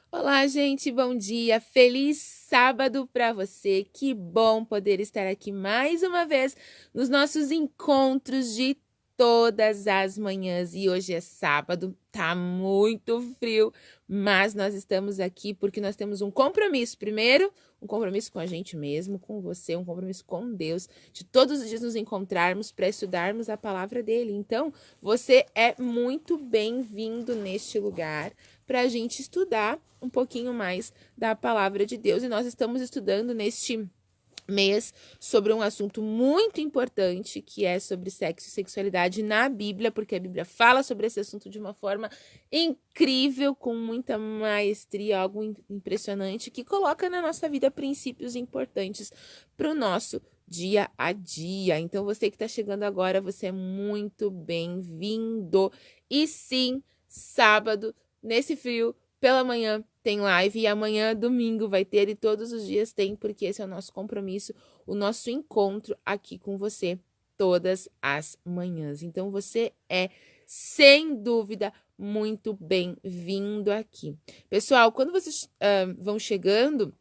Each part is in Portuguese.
Olá, gente, bom dia. Feliz sábado para você. Que bom poder estar aqui mais uma vez nos nossos encontros de todas as manhãs. E hoje é sábado, tá muito frio, mas nós estamos aqui porque nós temos um compromisso. Primeiro, um compromisso com a gente mesmo, com você, um compromisso com Deus, de todos os dias nos encontrarmos para estudarmos a palavra dele. Então, você é muito bem-vindo neste lugar para a gente estudar um pouquinho mais da palavra de Deus. E nós estamos estudando neste mês sobre um assunto muito importante, que é sobre sexo e sexualidade na Bíblia, porque a Bíblia fala sobre esse assunto de uma forma incrível, com muita maestria, algo impressionante, que coloca na nossa vida princípios importantes para o nosso dia a dia. Então, você que está chegando agora, você é muito bem-vindo. E sim, sábado, nesse frio, pela manhã tem live e amanhã, domingo, vai ter e todos os dias tem, porque esse é o nosso compromisso, o nosso encontro aqui com você todas as manhãs. Então, você é, sem dúvida, muito bem-vindo aqui. Pessoal, quando vocês vão chegando,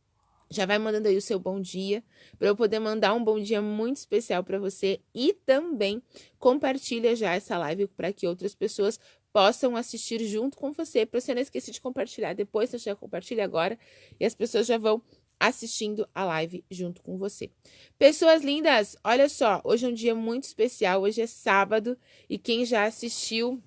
já vai mandando aí o seu bom dia, para eu poder mandar um bom dia muito especial para você e também compartilha já essa live para que outras pessoas possam assistir junto com você, para você não esquecer de compartilhar depois, você já compartilha agora e as pessoas já vão assistindo a live junto com você. Pessoas lindas, olha só, hoje é um dia muito especial, hoje é sábado e quem já assistiu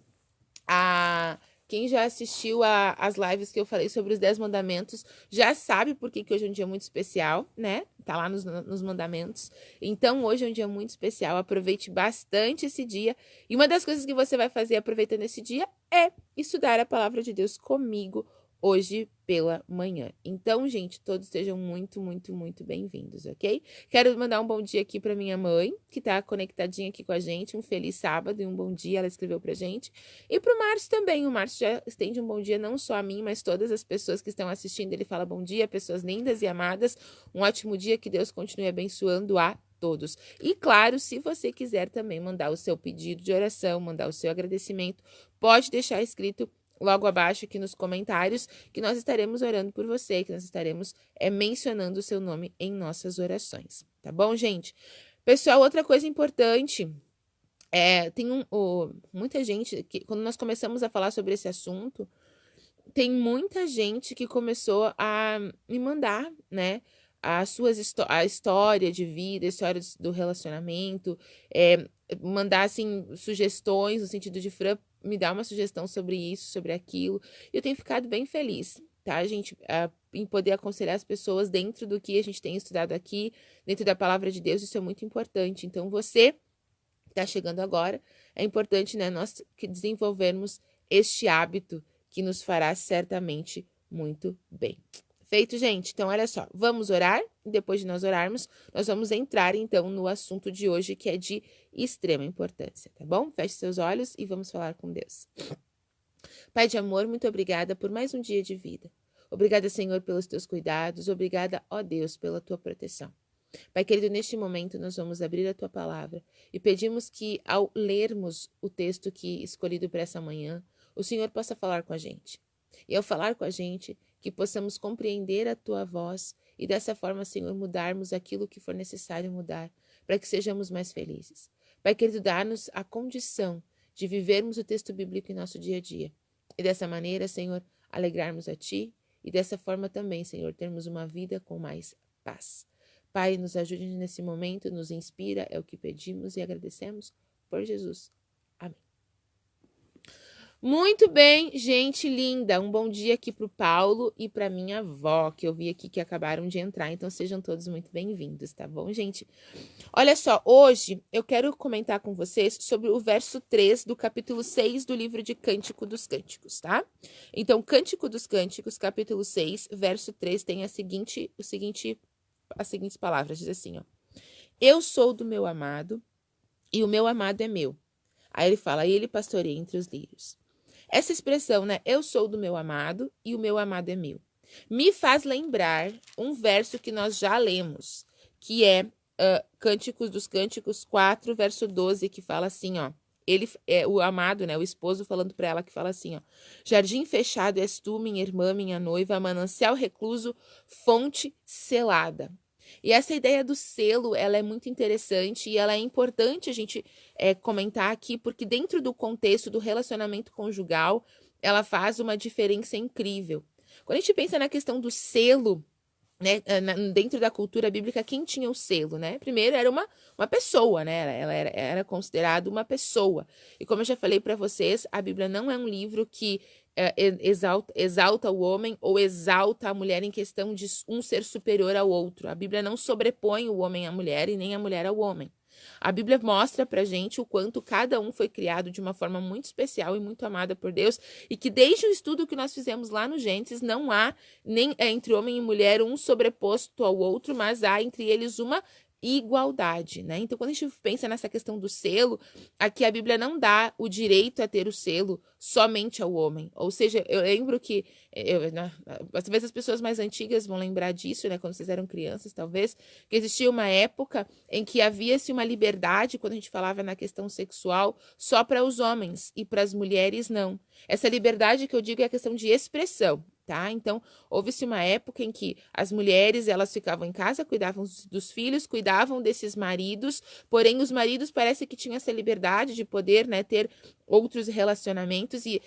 as lives que eu falei sobre os 10 mandamentos já sabe por que hoje é um dia muito especial, né? Tá lá nos mandamentos. Então, hoje é um dia muito especial. Aproveite bastante esse dia. E uma das coisas que você vai fazer aproveitando esse dia é estudar a palavra de Deus comigo hoje pela manhã. Então, gente, todos sejam muito, muito, muito bem-vindos, ok? Quero mandar um bom dia aqui para minha mãe, que tá conectadinha aqui com a gente. Um feliz sábado e um bom dia, ela escreveu pra gente. E pro Márcio também. O Márcio já estende um bom dia não só a mim, mas todas as pessoas que estão assistindo. Ele fala bom dia, pessoas lindas e amadas. Um ótimo dia, que Deus continue abençoando a todos. E claro, se você quiser também mandar o seu pedido de oração, mandar o seu agradecimento, pode deixar escrito logo abaixo aqui nos comentários, que nós estaremos orando por você, que nós estaremos mencionando o seu nome em nossas orações. Tá bom, gente? Pessoal, outra coisa importante, tem muita gente, que quando nós começamos a falar sobre esse assunto, tem muita gente que começou a me mandar, né, a história de vida, a história do relacionamento, mandar, assim, sugestões no sentido de, Fran, me dá uma sugestão sobre isso, sobre aquilo. E eu tenho ficado bem feliz, tá, gente, em poder aconselhar as pessoas dentro do que a gente tem estudado aqui, dentro da palavra de Deus. Isso é muito importante. Então, você que está chegando agora, é importante, né, nós que desenvolvermos este hábito que nos fará certamente muito bem. Feito, gente? Então, olha só, vamos orar? Depois de nós orarmos, nós vamos entrar, então, no assunto de hoje, que é de extrema importância, tá bom? Feche seus olhos e vamos falar com Deus. Pai de amor, muito obrigada por mais um dia de vida. Obrigada, Senhor, pelos teus cuidados. Obrigada, ó Deus, pela tua proteção. Pai querido, neste momento nós vamos abrir a tua palavra e pedimos que, ao lermos o texto que escolhido para essa manhã, o Senhor possa falar com a gente. E ao falar com a gente, que possamos compreender a tua voz e dessa forma, Senhor, mudarmos aquilo que for necessário mudar, para que sejamos mais felizes. Pai querido, dá-nos a condição de vivermos o texto bíblico em nosso dia a dia. E dessa maneira, Senhor, alegrarmos a ti e dessa forma também, Senhor, termos uma vida com mais paz. Pai, nos ajude nesse momento, nos inspira, é o que pedimos e agradecemos por Jesus. Amém. Muito bem, gente linda. Um bom dia aqui para o Paulo e para minha avó, que eu vi aqui que acabaram de entrar. Então, sejam todos muito bem-vindos, tá bom, gente? Olha só, hoje eu quero comentar com vocês sobre o verso 3 do capítulo 6 do livro de Cântico dos Cânticos, tá? Então, Cântico dos Cânticos, capítulo 6, verso 3, tem as seguintes palavras, diz assim, ó: eu sou do meu amado e o meu amado é meu. Aí ele fala, e ele pastoreia entre os lírios. Essa expressão, né, eu sou do meu amado e o meu amado é meu, me faz lembrar um verso que nós já lemos, que é Cânticos dos Cânticos 4, verso 12, que fala assim, ó: ele é o amado, né, o esposo falando para ela, que fala assim, ó: jardim fechado és tu, minha irmã, minha noiva, manancial recluso, fonte selada. E essa ideia do selo, ela é muito interessante e ela é importante a gente comentar aqui, porque dentro do contexto do relacionamento conjugal, ela faz uma diferença incrível. Quando a gente pensa na questão do selo, né, dentro da cultura bíblica, quem tinha o selo, né? Primeiro era uma pessoa, né? Ela era considerada uma pessoa. E como eu já falei para vocês, a Bíblia não é um livro que exalta o homem ou exalta a mulher em questão de um ser superior ao outro. A Bíblia não sobrepõe o homem à mulher e nem a mulher ao homem. A Bíblia mostra pra gente o quanto cada um foi criado de uma forma muito especial e muito amada por Deus, e que desde o estudo que nós fizemos lá no Gênesis, não há nem entre homem e mulher um sobreposto ao outro, mas há entre eles uma igualdade, né? Então, quando a gente pensa nessa questão do selo, aqui a Bíblia não dá o direito a ter o selo somente ao homem. Ou seja, eu lembro que, talvez as pessoas mais antigas vão lembrar disso, né? Quando vocês eram crianças, talvez, que existia uma época em que havia-se uma liberdade, quando a gente falava na questão sexual, só para os homens e para as mulheres não. Essa liberdade que eu digo é a questão de expressão. Tá? Então, houve-se uma época em que as mulheres, elas ficavam em casa, cuidavam dos filhos, cuidavam desses maridos, porém os maridos parece que tinham essa liberdade de poder, né, ter outros relacionamentos e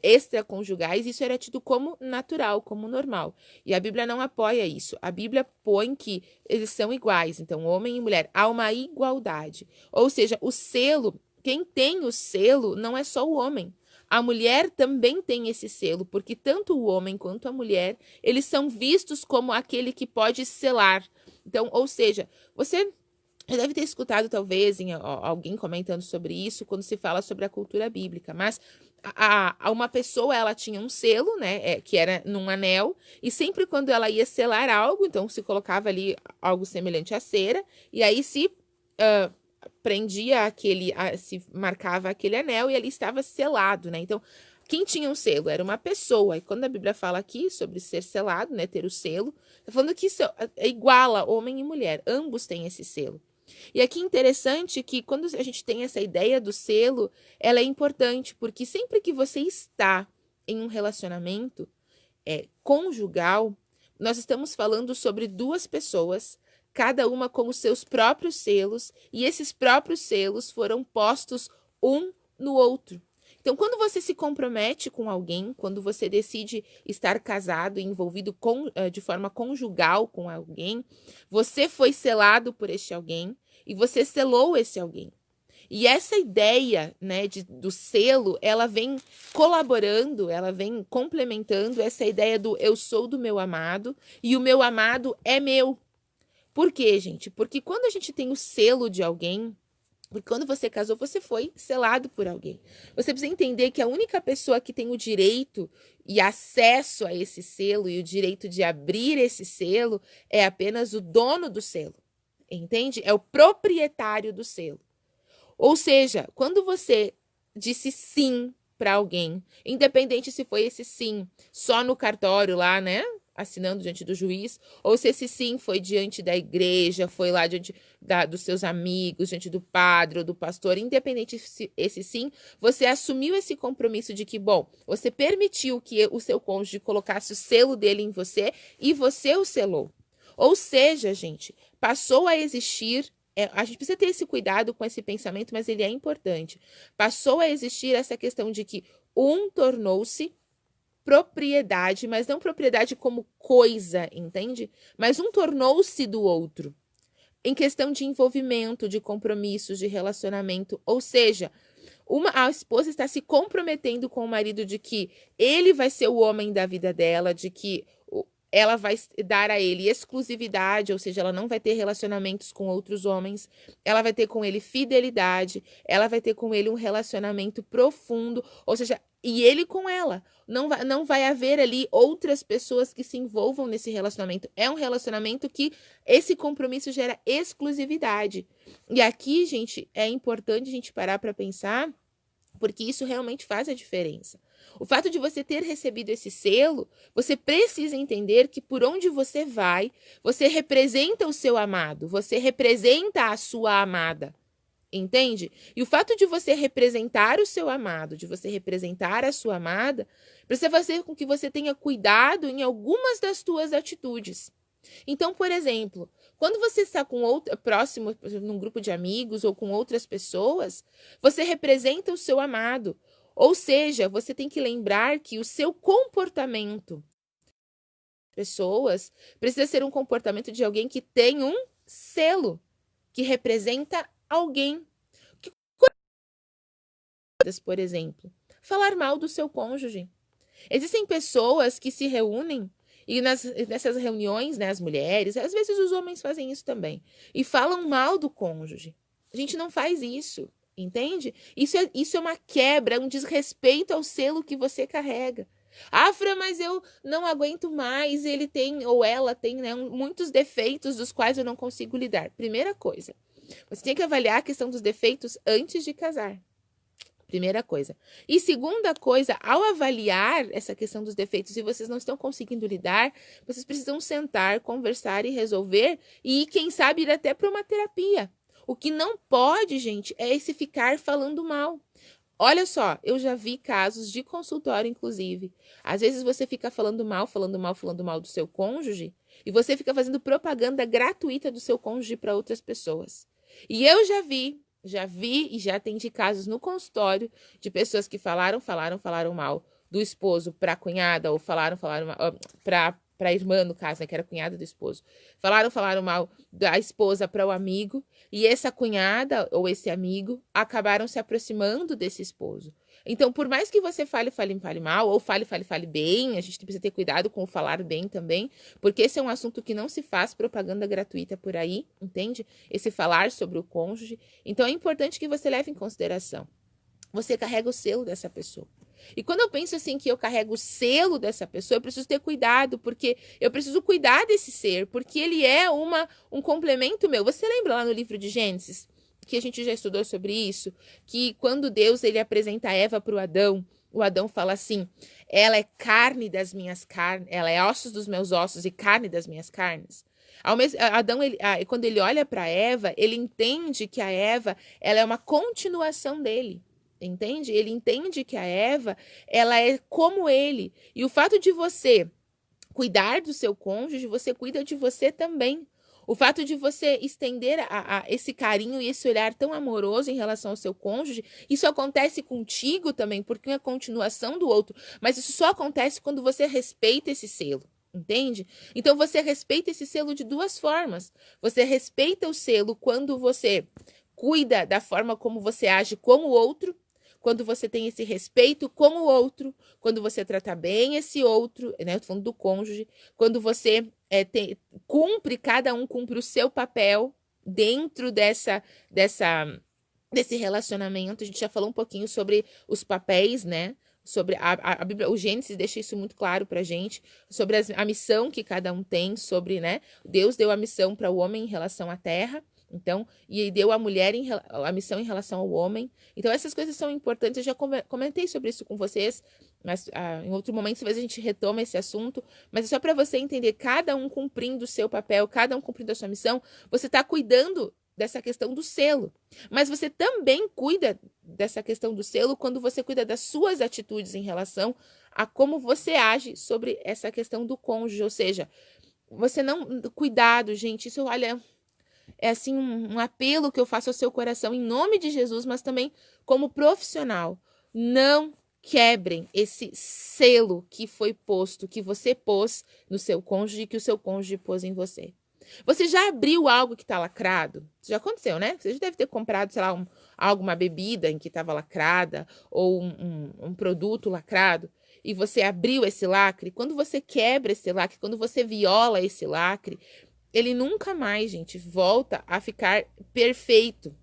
extraconjugais. Isso era tido como natural, como normal. E a Bíblia não apoia isso. A Bíblia põe que eles são iguais, então homem e mulher, há uma igualdade. Ou seja, o selo, quem tem o selo não é só o homem. A mulher também tem esse selo, porque tanto o homem quanto a mulher, eles são vistos como aquele que pode selar. Então, ou seja, você já deve ter escutado talvez alguém comentando sobre isso quando se fala sobre a cultura bíblica, mas uma pessoa, ela tinha um selo, né, que era num anel, e sempre quando ela ia selar algo, então se colocava ali algo semelhante à cera, e aí se prendia se marcava aquele anel e ali estava selado, né? Então, quem tinha um selo era uma pessoa. E quando a Bíblia fala aqui sobre ser selado, né, ter o selo, tá falando que isso iguala homem e mulher, ambos têm esse selo. E aqui interessante que quando a gente tem essa ideia do selo, ela é importante, porque sempre que você está em um relacionamento conjugal, nós estamos falando sobre duas pessoas, cada uma com os seus próprios selos, e esses próprios selos foram postos um no outro. Então, quando você se compromete com alguém, quando você decide estar casado e envolvido de forma conjugal com alguém, você foi selado por este alguém e você selou esse alguém. E essa ideia, né, do selo, ela vem colaborando, ela vem complementando essa ideia do eu sou do meu amado e o meu amado é meu. Por quê, gente? Porque quando a gente tem o selo de alguém, porque quando você casou, você foi selado por alguém. Você precisa entender que a única pessoa que tem o direito e acesso a esse selo e o direito de abrir esse selo é apenas o dono do selo. Entende? É o proprietário do selo. Ou seja, quando você disse sim para alguém, independente se foi esse sim só no cartório lá, né? Assinando diante do juiz, ou se esse sim foi diante da igreja, foi lá diante dos seus amigos, diante do padre ou do pastor, independente se esse sim, você assumiu esse compromisso de que, bom, você permitiu que o seu cônjuge colocasse o selo dele em você e você o selou. Ou seja, gente, passou a existir, a gente precisa ter esse cuidado com esse pensamento, mas ele é importante. Passou a existir essa questão de que um tornou-se propriedade, mas não propriedade como coisa, entende? Mas um tornou-se do outro. Em questão de envolvimento, de compromissos, de relacionamento. Ou seja, a esposa está se comprometendo com o marido de que ele vai ser o homem da vida dela, de que ela vai dar a ele exclusividade, ou seja, ela não vai ter relacionamentos com outros homens, ela vai ter com ele fidelidade, ela vai ter com ele um relacionamento profundo, ou seja, e ele com ela. Não vai haver ali outras pessoas que se envolvam nesse relacionamento. É um relacionamento que esse compromisso gera exclusividade. E aqui, gente, é importante a gente parar para pensar, porque isso realmente faz a diferença. O fato de você ter recebido esse selo, você precisa entender que por onde você vai, você representa o seu amado, você representa a sua amada. Entende? E o fato de você representar o seu amado, de você representar a sua amada, precisa fazer com que você tenha cuidado em algumas das suas atitudes. Então, por exemplo, quando você está com próximo, num grupo de amigos ou com outras pessoas, você representa o seu amado. Ou seja, você tem que lembrar que o seu comportamento pessoas precisa ser um comportamento de alguém que tem um selo, que representa alguém. Por exemplo, falar mal do seu cônjuge. Existem pessoas que se reúnem e nessas reuniões, né, as mulheres, às vezes os homens fazem isso também, e falam mal do cônjuge. A gente não faz isso, entende? Isso é uma quebra, um desrespeito ao selo que você carrega. Ah, Fran, mas eu não aguento mais, ele tem, ou ela tem, né, muitos defeitos dos quais eu não consigo lidar. Primeira coisa, você tem que avaliar a questão dos defeitos antes de casar. Primeira coisa. E segunda coisa, ao avaliar essa questão dos defeitos e vocês não estão conseguindo lidar, vocês precisam sentar, conversar e resolver e, quem sabe, ir até para uma terapia. O que não pode, gente, é esse ficar falando mal. Olha só, eu já vi casos de consultório, inclusive. Às vezes você fica falando mal do seu cônjuge e você fica fazendo propaganda gratuita do seu cônjuge para outras pessoas. E eu já vi e já atendi casos no consultório de pessoas que falaram mal do esposo para a cunhada ou falaram para a irmã, no caso, né, que era cunhada do esposo. Falaram mal da esposa para o amigo e essa cunhada ou esse amigo acabaram se aproximando desse esposo. Então, por mais que você fale mal, ou fale bem, a gente precisa ter cuidado com o falar bem também, porque esse é um assunto que não se faz propaganda gratuita por aí, entende? Esse falar sobre o cônjuge. Então, é importante que você leve em consideração. Você carrega o selo dessa pessoa. E quando eu penso assim que eu carrego o selo dessa pessoa, eu preciso ter cuidado, porque eu preciso cuidar desse ser, porque ele é um complemento meu. Você lembra lá no livro de Gênesis, que a gente já estudou sobre isso, que quando Deus ele apresenta Eva para o Adão fala assim, ela é carne das minhas carnes, ela é ossos dos meus ossos e carne das minhas carnes. Adão, quando ele olha para Eva, ele entende que a Eva ela é uma continuação dele. Entende? Ele entende que a Eva, ela é como ele. E o fato de você cuidar do seu cônjuge, você cuida de você também. O fato de você estender esse carinho e esse olhar tão amoroso em relação ao seu cônjuge, isso acontece contigo também, porque é a continuação do outro. Mas isso só acontece quando você respeita esse selo. Entende? Então você respeita esse selo de duas formas. Você respeita o selo quando você cuida da forma como você age com o outro, quando você tem esse respeito com o outro, quando você trata bem esse outro, né? Eu tô falando do cônjuge, quando você cada um cumpre o seu papel dentro desse relacionamento. A gente já falou um pouquinho sobre os papéis, né? Sobre a Bíblia, o Gênesis deixa isso muito claro pra gente, sobre a missão que cada um tem, sobre, né? Deus deu a missão para o homem em relação à terra, então, e deu a mulher a missão em relação ao homem. Então, essas coisas são importantes. Eu já comentei sobre isso com vocês, mas em outro momento, talvez a gente retoma esse assunto. Mas é só para você entender, cada um cumprindo o seu papel, cada um cumprindo a sua missão, você está cuidando dessa questão do selo. Mas você também cuida dessa questão do selo quando você cuida das suas atitudes em relação a como você age sobre essa questão do cônjuge. Ou seja, você não... Cuidado, gente. Isso, olha... É assim um apelo que eu faço ao seu coração em nome de Jesus, mas também como profissional. Não quebrem esse selo que foi posto, que você pôs no seu cônjuge e que o seu cônjuge pôs em você. Você já abriu algo que está lacrado? Já aconteceu, né? Você já deve ter comprado, sei lá, uma bebida em que estava lacrada ou um produto lacrado e você abriu esse lacre. Quando você quebra esse lacre, quando você viola esse lacre, ele nunca mais, gente, volta a ficar perfeito,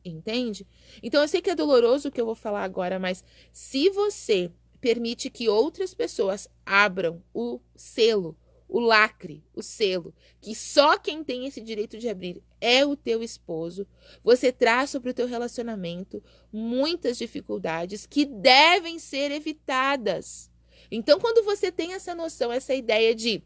entende? Então, eu sei que é doloroso o que eu vou falar agora, mas se você permite que outras pessoas abram o selo, o lacre, o selo, que só quem tem esse direito de abrir é o teu esposo, você traz sobre o teu relacionamento muitas dificuldades que devem ser evitadas. Então, quando você tem essa noção, essa ideia de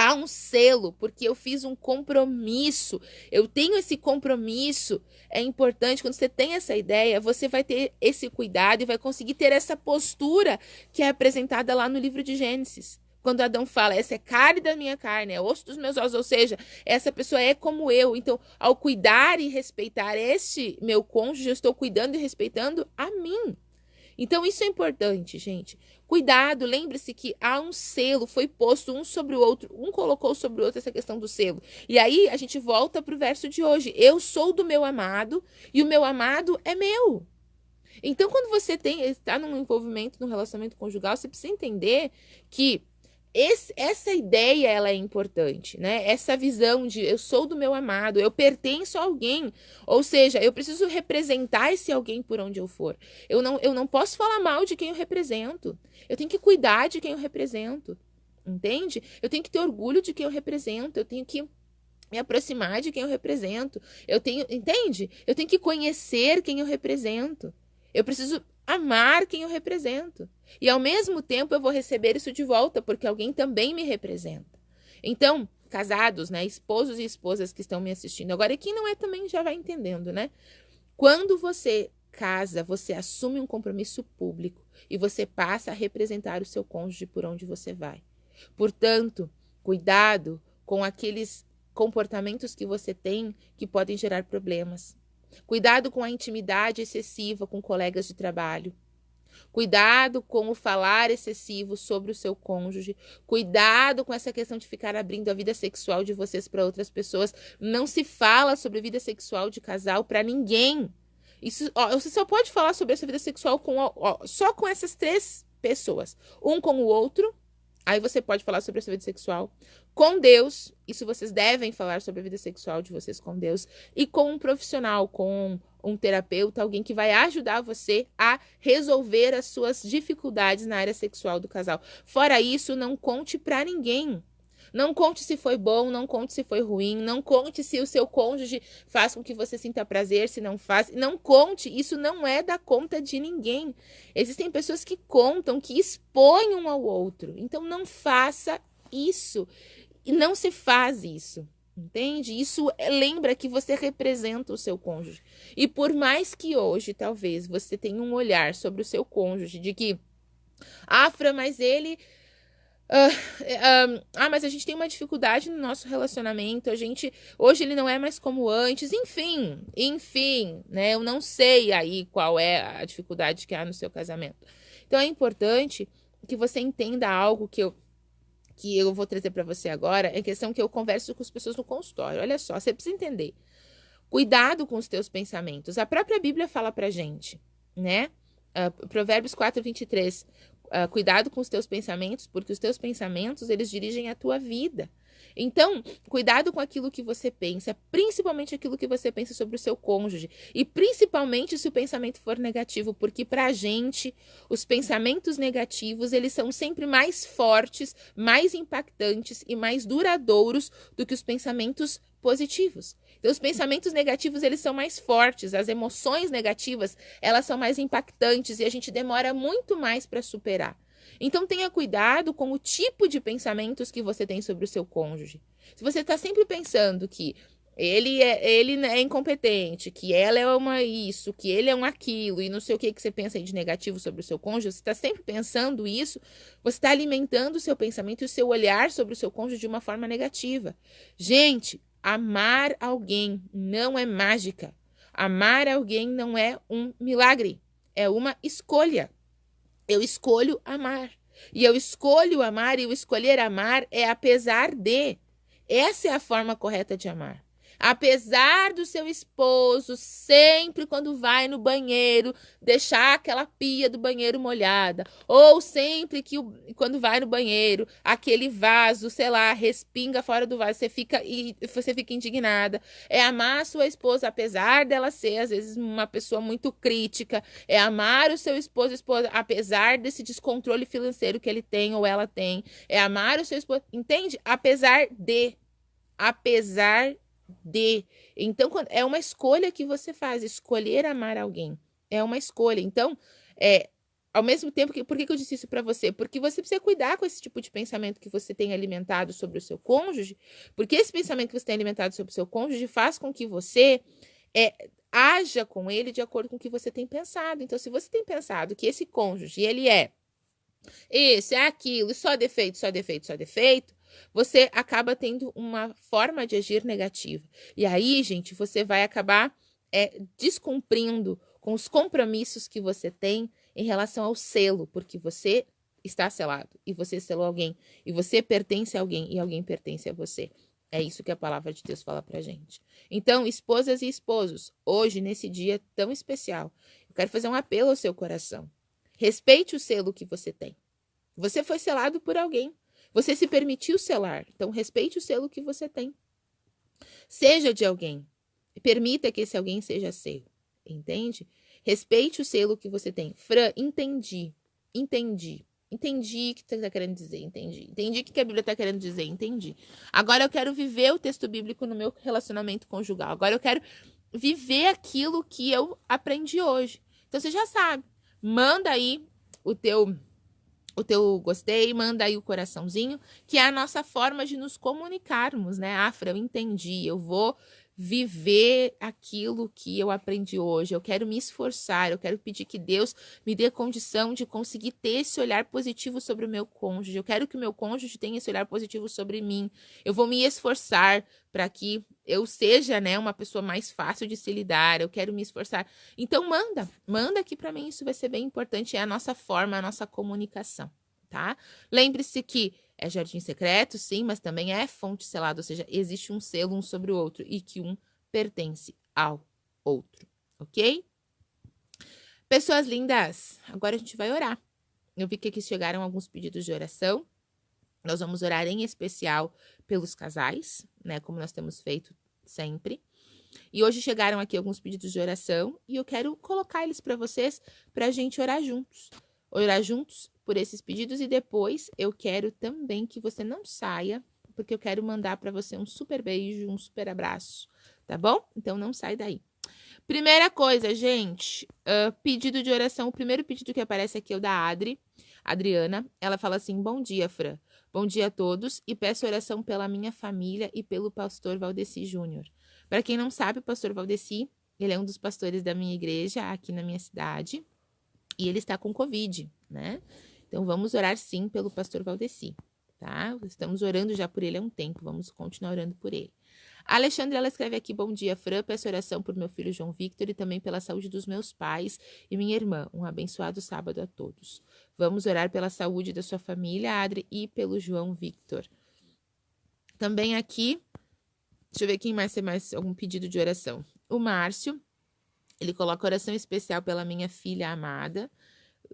Há um selo, porque eu fiz um compromisso. Eu tenho esse compromisso. É importante, quando você tem essa ideia, você vai ter esse cuidado e vai conseguir ter essa postura que é apresentada lá no livro de Gênesis. Quando Adão fala, essa é carne da minha carne, é osso dos meus ossos, ou seja, essa pessoa é como eu. Então, ao cuidar e respeitar este meu cônjuge, eu estou cuidando e respeitando a mim. Então, isso é importante, gente. Cuidado, lembre-se que há um selo, foi posto um sobre o outro, um colocou sobre o outro essa questão do selo. E aí, a gente volta para o verso de hoje. Eu sou do meu amado e o meu amado é meu. Então, quando você está num envolvimento, num relacionamento conjugal, você precisa entender que essa ideia ela é importante, né? Essa visão de eu sou do meu amado, eu pertenço a alguém, ou seja, eu preciso representar esse alguém por onde eu for. Eu não posso falar mal de quem eu represento. Eu tenho que cuidar de quem eu represento, entende? Eu tenho que ter orgulho de quem eu represento. Eu tenho que me aproximar de quem eu represento. Entende? Eu tenho que conhecer quem eu represento. Eu preciso amar quem eu represento. E ao mesmo tempo eu vou receber isso de volta, porque alguém também me representa. Então, casados, né, esposos e esposas que estão me assistindo agora, e quem não é também já vai entendendo, né? Quando você casa, você assume um compromisso público e você passa a representar o seu cônjuge por onde você vai. Portanto, cuidado com aqueles comportamentos que você tem que podem gerar problemas. Cuidado com a intimidade excessiva com colegas de trabalho. Cuidado com o falar excessivo sobre o seu cônjuge. Cuidado com essa questão de ficar abrindo a vida sexual de vocês para outras pessoas. Não se fala sobre vida sexual de casal para ninguém. Você só pode falar sobre essa vida sexual só com essas 3 pessoas. Um com o outro. Aí você pode falar sobre a sua vida sexual. Com Deus, isso vocês devem falar sobre a vida sexual de vocês com Deus. E com um profissional, com um terapeuta, alguém que vai ajudar você a resolver as suas dificuldades na área sexual do casal. Fora isso, não conte pra ninguém. Não conte se foi bom, não conte se foi ruim, não conte se o seu cônjuge faz com que você sinta prazer, se não faz. Não conte, isso não é da conta de ninguém. Existem pessoas que contam, que expõem um ao outro. Então não faça isso. E não se faz isso. Entende? Isso lembra que você representa o seu cônjuge. E por mais que hoje, talvez, você tenha um olhar sobre o seu cônjuge de que, Fran, mas ele mas a gente tem uma dificuldade no nosso relacionamento, hoje ele não é mais como antes, enfim, né? Eu não sei aí qual é a dificuldade que há no seu casamento. Então é importante que você entenda algo que eu vou trazer para você agora, é questão que eu converso com as pessoas no consultório. Olha só, você precisa entender. Cuidado com os teus pensamentos. A própria Bíblia fala pra gente, né? Provérbios 4:23. Cuidado com os teus pensamentos, porque os teus pensamentos, eles dirigem a tua vida. Então, cuidado com aquilo que você pensa, principalmente aquilo que você pensa sobre o seu cônjuge, e principalmente se o pensamento for negativo, porque pra gente, os pensamentos negativos, eles são sempre mais fortes, mais impactantes e mais duradouros do que os pensamentos positivos. Então, os pensamentos negativos, eles são mais fortes, as emoções negativas, elas são mais impactantes e a gente demora muito mais para superar. Então, tenha cuidado com o tipo de pensamentos que você tem sobre o seu cônjuge. Se você está sempre pensando que ele é incompetente, que ela é isso, que ele é aquilo, e não sei o que você pensa aí de negativo sobre o seu cônjuge, você está sempre pensando isso, você está alimentando o seu pensamento e o seu olhar sobre o seu cônjuge de uma forma negativa. Gente, amar alguém não é mágica. Amar alguém não é um milagre. É uma escolha. Eu escolho amar. E eu escolho amar, e o escolher amar é apesar de. Essa é a forma correta de amar. Apesar do seu esposo sempre quando vai no banheiro deixar aquela pia do banheiro molhada, ou sempre que quando vai no banheiro aquele vaso, sei lá, respinga fora do vaso, você fica indignada. É amar a sua esposa apesar dela ser às vezes uma pessoa muito crítica. É amar o seu esposa apesar desse descontrole financeiro que ele tem ou ela tem. É amar o seu esposo, entende? Apesar de. Então, é uma escolha que você faz, escolher amar alguém. É uma escolha. Então, ao mesmo tempo que, por que eu disse isso para você? Porque você precisa cuidar com esse tipo de pensamento que você tem alimentado sobre o seu cônjuge, porque esse pensamento que você tem alimentado sobre o seu cônjuge faz com que você haja com ele de acordo com o que você tem pensado. Então, se você tem pensado que esse cônjuge, ele é isso, é aquilo, só defeito, só defeito, só defeito, você acaba tendo uma forma de agir negativa. E aí, gente, você vai acabar descumprindo com os compromissos que você tem em relação ao selo, porque você está selado, e você selou alguém, e você pertence a alguém, e alguém pertence a você. É isso que a palavra de Deus fala pra gente. Então, esposas e esposos, hoje, nesse dia tão especial, eu quero fazer um apelo ao seu coração. Respeite o selo que você tem. Você foi selado por alguém. Você se permitiu selar. Então, respeite o selo que você tem. Seja de alguém. Permita que esse alguém seja seu. Entende? Respeite o selo que você tem. Fran, entendi. Entendi o que você está querendo dizer. Entendi o que a Bíblia está querendo dizer. Entendi. Agora eu quero viver o texto bíblico no meu relacionamento conjugal. Agora eu quero viver aquilo que eu aprendi hoje. Então, você já sabe. Manda aí o teu gostei, manda aí o coraçãozinho, que é a nossa forma de nos comunicarmos, né? Fran, eu entendi, eu vou viver aquilo que eu aprendi hoje, eu quero me esforçar, eu quero pedir que Deus me dê condição de conseguir ter esse olhar positivo sobre o meu cônjuge, eu quero que o meu cônjuge tenha esse olhar positivo sobre mim, eu vou me esforçar para que eu seja, né, uma pessoa mais fácil de se lidar, eu quero me esforçar. Então manda aqui para mim, isso vai ser bem importante, é a nossa forma, a nossa comunicação, tá? Lembre-se que é jardim secreto, sim, mas também é fonte selada, ou seja, existe um selo um sobre o outro e que um pertence ao outro, ok? Pessoas lindas, agora a gente vai orar. Eu vi que aqui chegaram alguns pedidos de oração. Nós vamos orar em especial pelos casais, né, como nós temos feito sempre. E hoje chegaram aqui alguns pedidos de oração e eu quero colocar eles para vocês, para a gente orar juntos. Orar juntos por esses pedidos e depois eu quero também que você não saia, porque eu quero mandar para você um super beijo, um super abraço, tá bom? Então não sai daí. Primeira coisa, gente, pedido de oração. O primeiro pedido que aparece aqui é o da Adriana. Ela fala assim: bom dia, Fran. Bom dia a todos e peço oração pela minha família e pelo pastor Valdeci Júnior. Para quem não sabe, o pastor Valdeci, ele é um dos pastores da minha igreja aqui na minha cidade e ele está com Covid, né? Então vamos orar sim pelo pastor Valdeci, tá? Estamos orando já por ele há um tempo, vamos continuar orando por ele. A Alexandra, ela escreve aqui: bom dia, Fran, peço oração por meu filho João Victor e também pela saúde dos meus pais e minha irmã. Um abençoado sábado a todos. Vamos orar pela saúde da sua família, Adri, e pelo João Victor. Também aqui, deixa eu ver quem mais tem mais algum pedido de oração. O Márcio, ele coloca oração especial pela minha filha amada,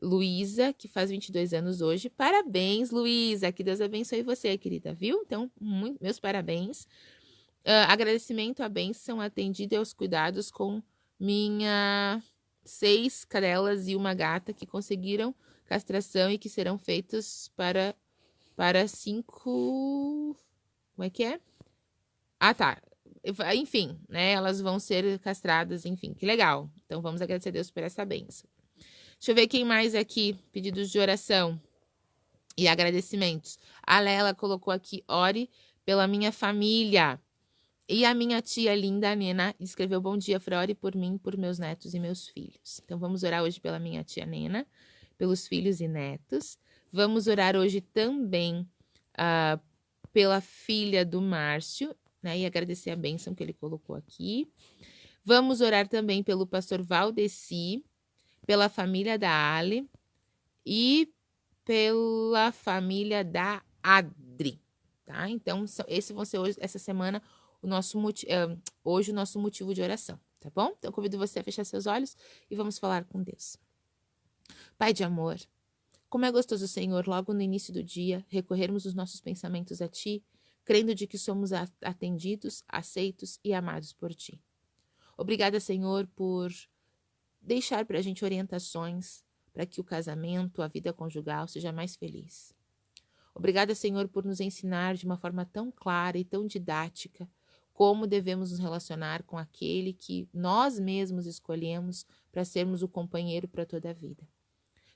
Luísa, que faz 22 anos hoje. Parabéns, Luísa, que Deus abençoe você, querida, viu? Então, meus parabéns. Agradecimento à bênção atendida e aos cuidados com minha 6 cadelas e uma gata que conseguiram castração e que serão feitos para 5... Como é que é? Ah, tá. Enfim, né? Elas vão ser castradas, enfim, que legal. Então, vamos agradecer a Deus por essa bênção. Deixa eu ver quem mais aqui. Pedidos de oração e agradecimentos. A Lela colocou aqui: ore pela minha família. E a minha tia linda, a Nena, escreveu: bom dia, Fran, ore por mim, por meus netos e meus filhos. Então, vamos orar hoje pela minha tia Nena, pelos filhos e netos. Vamos orar hoje também pela filha do Márcio, né? E agradecer a bênção que ele colocou aqui. Vamos orar também pelo pastor Valdeci, pela família da Ale e pela família da Adri, tá? Então, esses vão ser hoje, essa semana, hoje o nosso motivo de oração, tá bom? Então, convido você a fechar seus olhos e vamos falar com Deus. Pai de amor, como é gostoso, Senhor, logo no início do dia, recorrermos os nossos pensamentos a Ti, crendo de que somos atendidos, aceitos e amados por Ti. Obrigada, Senhor, por deixar para a gente orientações para que o casamento, a vida conjugal seja mais feliz. Obrigada, Senhor, por nos ensinar de uma forma tão clara e tão didática como devemos nos relacionar com aquele que nós mesmos escolhemos para sermos o companheiro para toda a vida.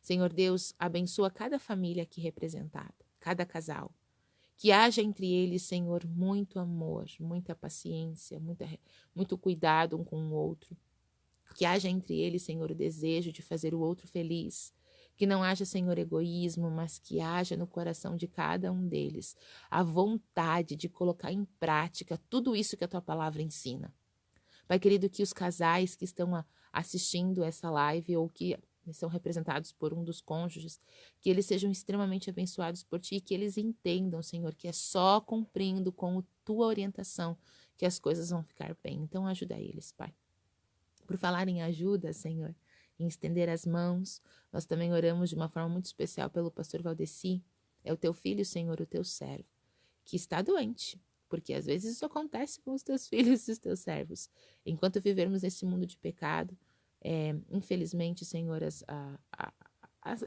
Senhor Deus, abençoa cada família aqui representada, cada casal. Que haja entre eles, Senhor, muito amor, muita paciência, muito cuidado um com o outro. Que haja entre eles, Senhor, o desejo de fazer o outro feliz. Que não haja, Senhor, egoísmo, mas que haja no coração de cada um deles a vontade de colocar em prática tudo isso que a tua palavra ensina. Pai querido, que os casais que estão assistindo essa live ou que são representados por um dos cônjuges, que eles sejam extremamente abençoados por ti e que eles entendam, Senhor, que é só cumprindo com a tua orientação que as coisas vão ficar bem. Então ajuda eles, Pai. Por falar em ajuda, Senhor, em estender as mãos, nós também oramos de uma forma muito especial pelo pastor Valdeci. É o teu filho, Senhor, o teu servo, que está doente, porque às vezes isso acontece com os teus filhos e os teus servos. Enquanto vivermos nesse mundo de pecado, infelizmente, Senhor,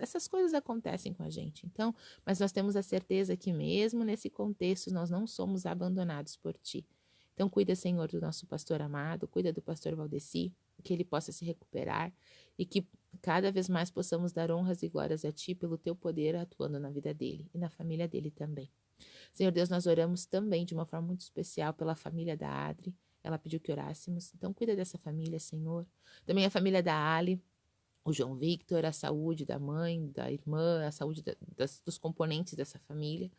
essas coisas acontecem com a gente. Então, mas nós temos a certeza que mesmo nesse contexto, nós não somos abandonados por ti. Então, cuida, Senhor, do nosso pastor amado, cuida do pastor Valdeci, que ele possa se recuperar e que cada vez mais possamos dar honras e glórias a ti pelo teu poder atuando na vida dele e na família dele também. Senhor Deus, nós oramos também de uma forma muito especial pela família da Adri. Ela pediu que orássemos, então cuida dessa família, Senhor. Também a família da Ali, o João Victor, a saúde da mãe, da irmã, a saúde dos componentes dessa família.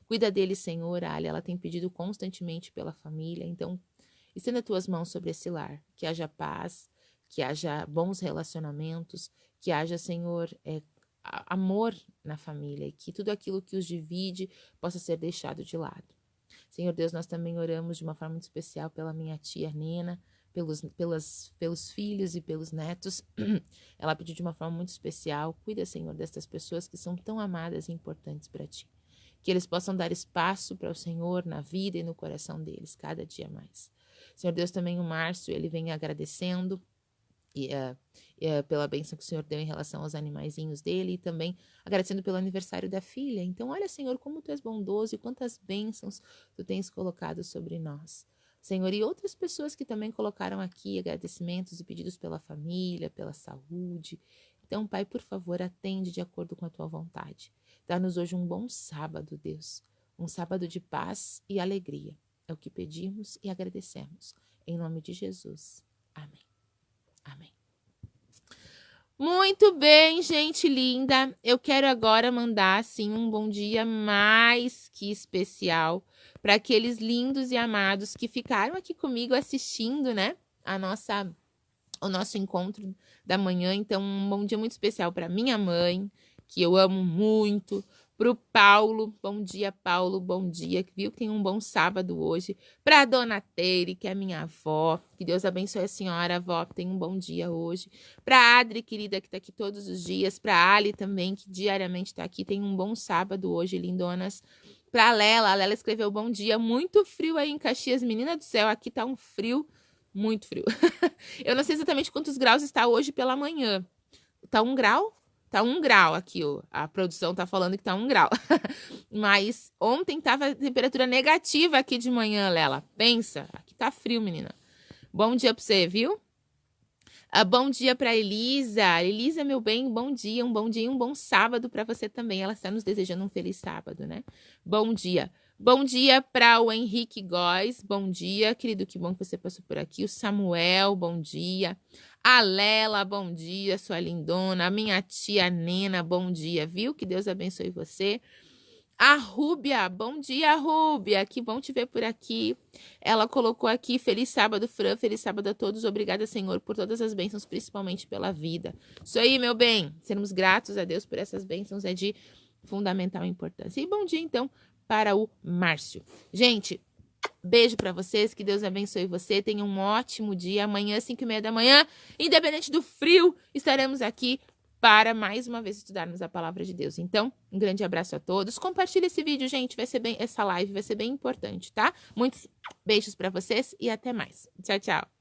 Cuida deles, Senhor. A Ali, ela tem pedido constantemente pela família, então estenda tuas mãos sobre esse lar, que haja paz, que haja bons relacionamentos, que haja, Senhor, amor na família e que tudo aquilo que os divide possa ser deixado de lado. Senhor Deus, nós também oramos de uma forma muito especial pela minha tia Nena, pelos filhos e pelos netos. Ela pediu de uma forma muito especial. Cuida, Senhor, destas pessoas que são tão amadas e importantes para ti. Que eles possam dar espaço para o Senhor na vida e no coração deles, cada dia mais. Senhor Deus, também o Márcio, ele vem agradecendo pela bênção que o Senhor deu em relação aos animaizinhos dele e também agradecendo pelo aniversário da filha. Então, olha, Senhor, como tu és bondoso e quantas bênçãos tu tens colocado sobre nós. Senhor, e outras pessoas que também colocaram aqui agradecimentos e pedidos pela família, pela saúde. Então, Pai, por favor, atende de acordo com a tua vontade. Dá-nos hoje um bom sábado, Deus. Um sábado de paz e alegria. É o que pedimos e agradecemos. Em nome de Jesus. Amém. Amém. Muito bem, gente linda. Eu quero agora mandar, assim, um bom dia mais que especial para aqueles lindos e amados que ficaram aqui comigo assistindo, né, o nosso encontro da manhã. Então, um bom dia muito especial para minha mãe, que eu amo muito. Pro Paulo, bom dia, Paulo, bom dia, viu que tem um bom sábado hoje. Pra Dona Teire, que é minha avó, que Deus abençoe a senhora, avó, que tem um bom dia hoje. Pra Adri, querida, que tá aqui todos os dias. Pra Ali também, que diariamente tá aqui, tem um bom sábado hoje, lindonas. Pra Lela, a Lela escreveu bom dia, muito frio aí em Caxias, menina do céu, aqui tá um frio, muito frio. Eu não sei exatamente quantos graus está hoje pela manhã. Tá 1 grau? Tá 1 grau aqui, ó. A produção tá falando que tá 1 grau. Mas ontem tava temperatura negativa aqui de manhã, Lela. Pensa, aqui tá frio, menina. Bom dia pra você, viu? Bom dia pra Elisa. Elisa, meu bem, bom dia e um bom sábado pra você também. Ela está nos desejando um feliz sábado, né? Bom dia. Bom dia para o Henrique Góes, bom dia, querido, que bom que você passou por aqui. O Samuel, bom dia. A Lela, bom dia, sua lindona. A minha tia Nena, bom dia, viu? Que Deus abençoe você. A Rúbia, bom dia, Rúbia, que bom te ver por aqui. Ela colocou aqui, feliz sábado, Fran, feliz sábado a todos. Obrigada, Senhor, por todas as bênçãos, principalmente pela vida. Isso aí, meu bem, sermos gratos a Deus por essas bênçãos é de fundamental importância. E bom dia, então, para o Márcio. Gente, beijo para vocês, que Deus abençoe você, tenham um ótimo dia. Amanhã, 5h30 da manhã, independente do frio, estaremos aqui para mais uma vez estudarmos a palavra de Deus. Então, um grande abraço a todos. Compartilhe esse vídeo, gente, essa live vai ser bem importante, tá? Muitos beijos para vocês e até mais. Tchau, tchau.